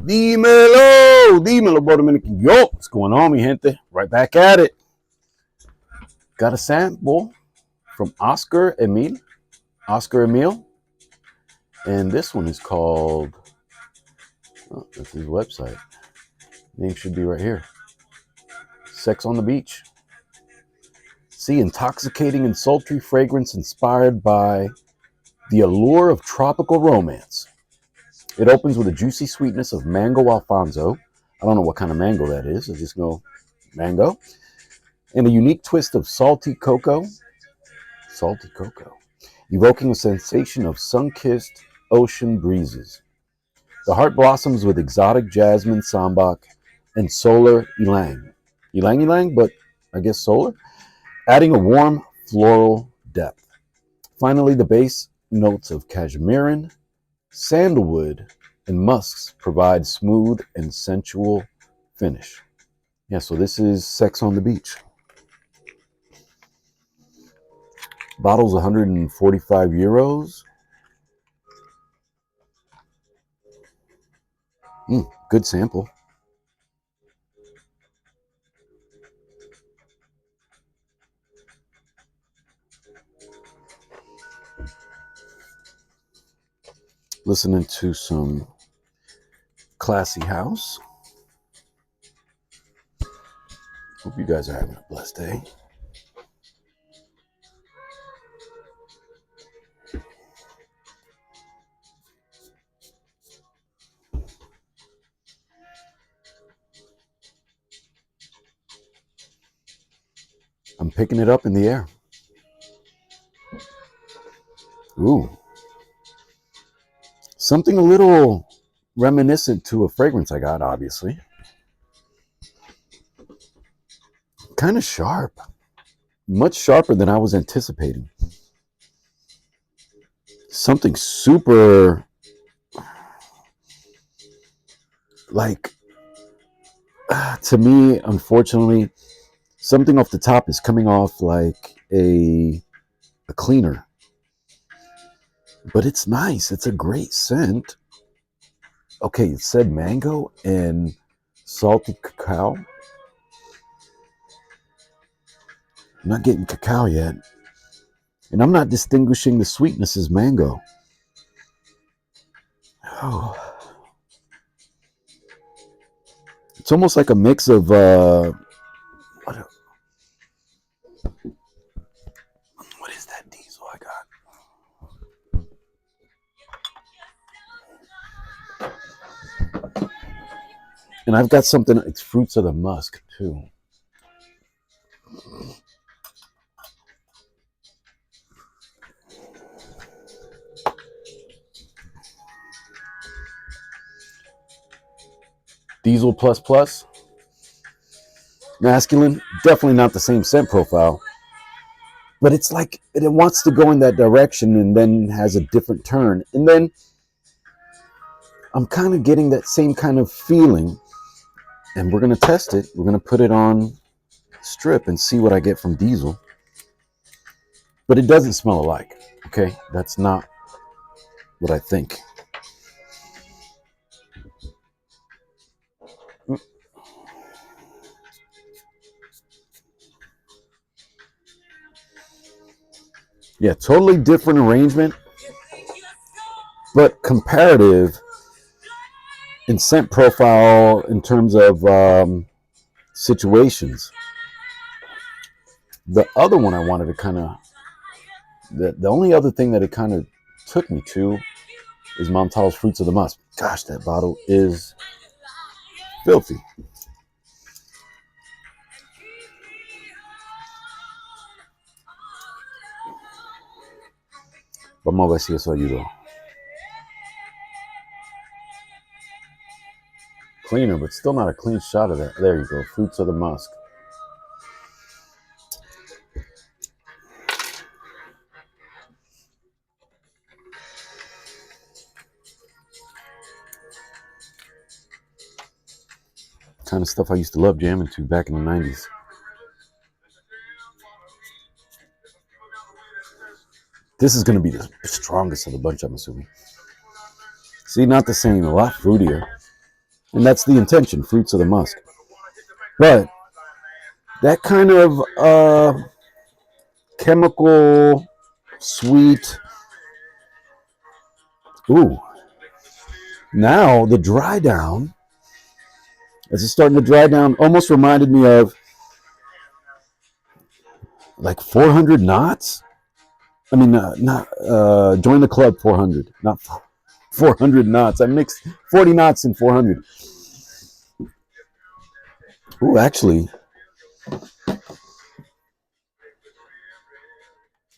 Dímelo, Dominican. Yo, what's going on, mi gente? Right back at it. Got a sample from Oscar Emil, and this one is called, oh, that's his website. Name should be right here. Sex on the Beach. See, intoxicating and sultry fragrance inspired by the allure of tropical romance. It opens with a juicy sweetness of mango Alfonso. I don't know what kind of mango that is. I just know mango. And a unique twist of salty cocoa, evoking a sensation of sun-kissed ocean breezes. The heart blossoms with exotic jasmine, sambac, and solar ylang. Ylang, but I guess solar, adding a warm floral depth. Finally, the base notes of cashmeran, sandalwood, and musks provide smooth and sensual finish. Yeah, so this is Sex on the Beach. Bottle's 145 euros. Good sample. Listening to some classy house. Hope you guys are having a blessed day. I'm picking it up in the air. Ooh. Something a little reminiscent to a fragrance I got, obviously. Kind of sharp. Much sharper than I was anticipating. Something super, like, to me, unfortunately, something off the top is coming off like a cleaner. But it's nice. It's a great scent. Okay, it said mango and salty cacao. I'm not getting cacao yet. And I'm not distinguishing the sweetness as mango. Oh. It's almost like a mix of what is that diesel I got? And I've got something, it's fruits of the musk too. Diesel plus. Masculine, definitely not the same scent profile. But it's like it wants to go in that direction and then has a different turn. And then I'm kind of getting that same kind of feeling. And we're going to test it. We're going to put it on strip and see what I get from Diesel. But it doesn't smell alike. Okay, that's not what I think. Yeah, totally different arrangement, but comparative in scent profile in terms of situations. The other one I wanted to kind of, the only other thing that it kind of took me to is Montal's Fruits of the Musk. Gosh, that bottle is filthy. Vamos a ver si eso ayudó. Cleaner, but still not a clean shot of that. There you go, Fruits of the Musk. Kind of stuff I used to love jamming to back in the 90s. This is going to be the strongest of the bunch, I'm assuming. See, not the same, a lot fruitier. And that's the intention, fruits of the musk. But that kind of chemical, sweet. Ooh. Now the dry down, as it's starting to dry down, almost reminded me of like 400 knots. I mean, not join the club 400, not 400 knots. I mixed 40 knots and 400. Ooh, actually,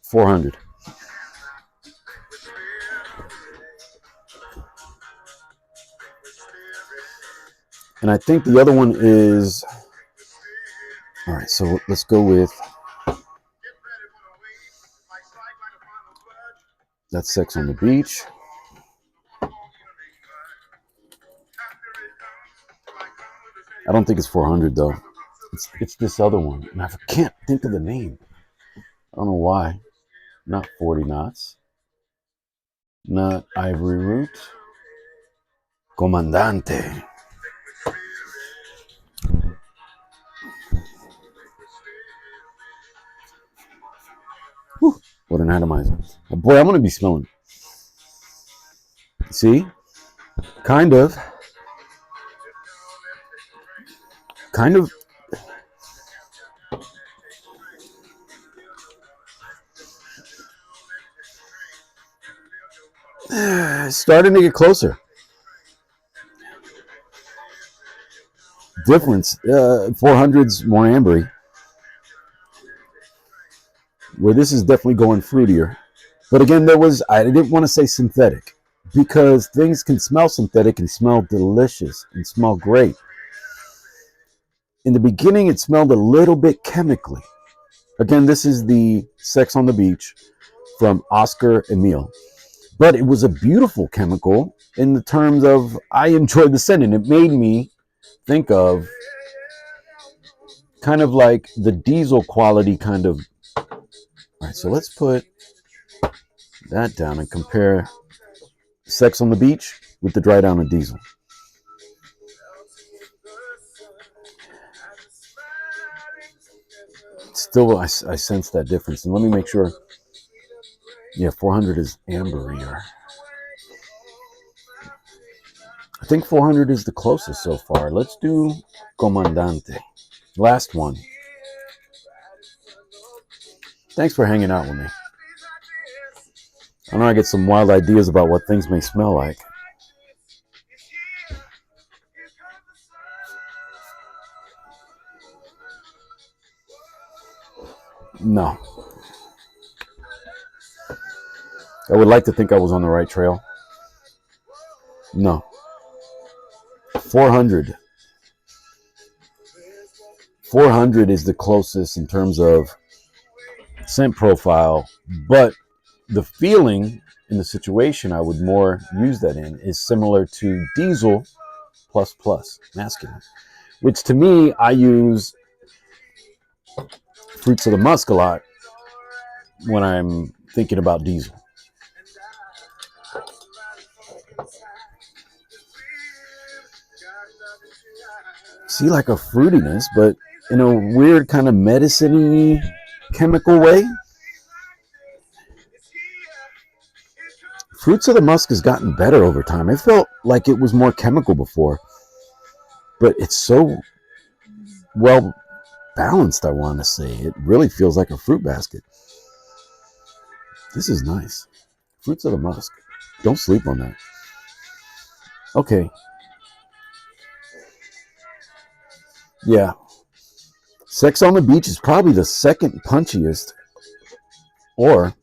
400. And I think the other one is, all right, so let's go with, that's Sex on the Beach. I don't think it's 400 though. It's this other one, and I can't think of the name. I don't know why. Not 40 knots. Not Ivory Root. Comandante. Whew, what an atomizer. Boy, I'm going to be smelling. See? Kind of. Starting to get closer. Difference. 400's more ambery. Where this is definitely going fruitier. But again, I didn't want to say synthetic, because things can smell synthetic and smell delicious and smell great. In the beginning, it smelled a little bit chemically. Again, this is the Sex on the Beach from Oscar Emil. But it was a beautiful chemical in the terms of, I enjoyed the scent, and it made me think of kind of like the diesel quality kind of. All right, so let's put that down and compare Sex on the Beach with the dry down of diesel. Still, I sense that difference. And let me make sure. Yeah, 400 is amberier. I think 400 is the closest so far. Let's do Comandante. Last one. Thanks for hanging out with me. I know I get some wild ideas about what things may smell like. No. I would like to think I was on the right trail. No. 400. 400 is the closest in terms of scent profile, but the feeling in the situation I would more use that in is similar to diesel plus masculine, which to me, I use fruits of the musk a lot when I'm thinking about diesel. See, like a fruitiness, but in a weird kind of medicine-y chemical way. Fruits of the musk has gotten better over time. It felt like it was more chemical before, but it's so well balanced, I want to say. It really feels like a fruit basket. This is nice. Fruits of the musk. Don't sleep on that. Okay. Yeah. Sex on the Beach is probably the second punchiest, or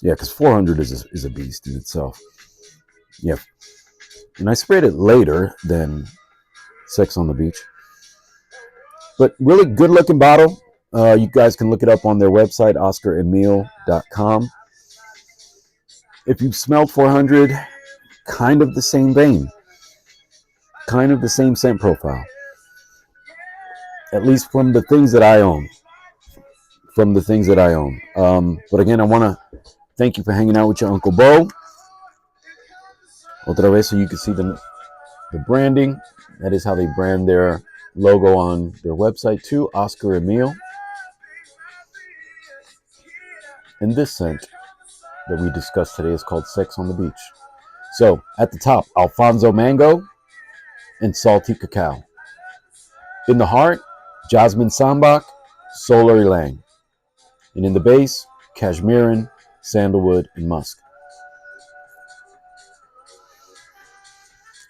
yeah, because 400 is a beast in itself. Yeah. And I sprayed it later than Sex on the Beach. But really good looking bottle. You guys can look it up on their website, OscarEmil.com. If you've smelled 400, kind of the same vein. Kind of the same scent profile. At least from the things that I own. But again, I want to thank you for hanging out with your Uncle Bo. Otra vez, so you can see the branding. That is how they brand their logo on their website too. Oscar Emil. And this scent that we discussed today is called Sex on the Beach. So at the top, Alfonso Mango and Salty Cacao. In the heart, Jasmine Sambac, Solar Ylang. And in the base, Cashmerean, Sandalwood, and Musk.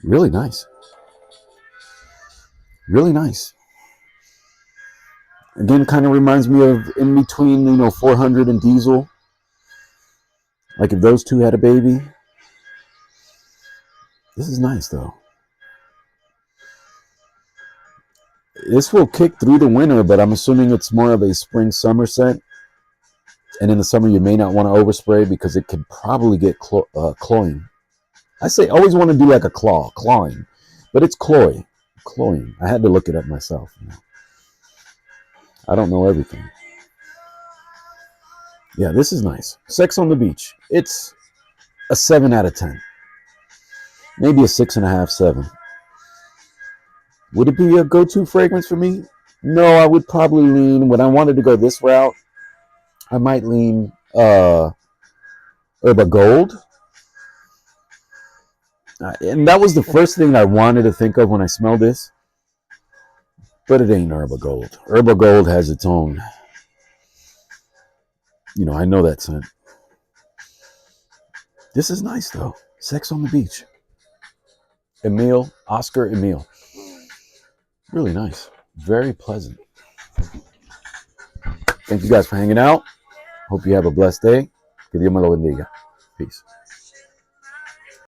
Really nice. Really nice. Again, kind of reminds me of in between, 400 and Diesel. Like if those two had a baby. This is nice though. This will kick through the winter, but I'm assuming it's more of a spring-summer scent. And in the summer, you may not want to overspray because it could probably get cloying. I say always want to do like a clawing, but it's cloying. I had to look it up myself. I don't know everything. Yeah, this is nice. Sex on the Beach. It's a 7 out of 10. Maybe a 6.5, 7. Would it be a go-to fragrance for me? No, I would probably lean, when I wanted to go this route, I might lean Herba Gold. And that was the first thing I wanted to think of when I smelled this. But it ain't Herba Gold. Herba Gold has its own, I know that scent. This is nice though. Sex on the Beach. Oscar Emil. Really nice. Very pleasant. Thank you guys for hanging out. Hope you have a blessed day. Que Dios me lo bendiga. Peace.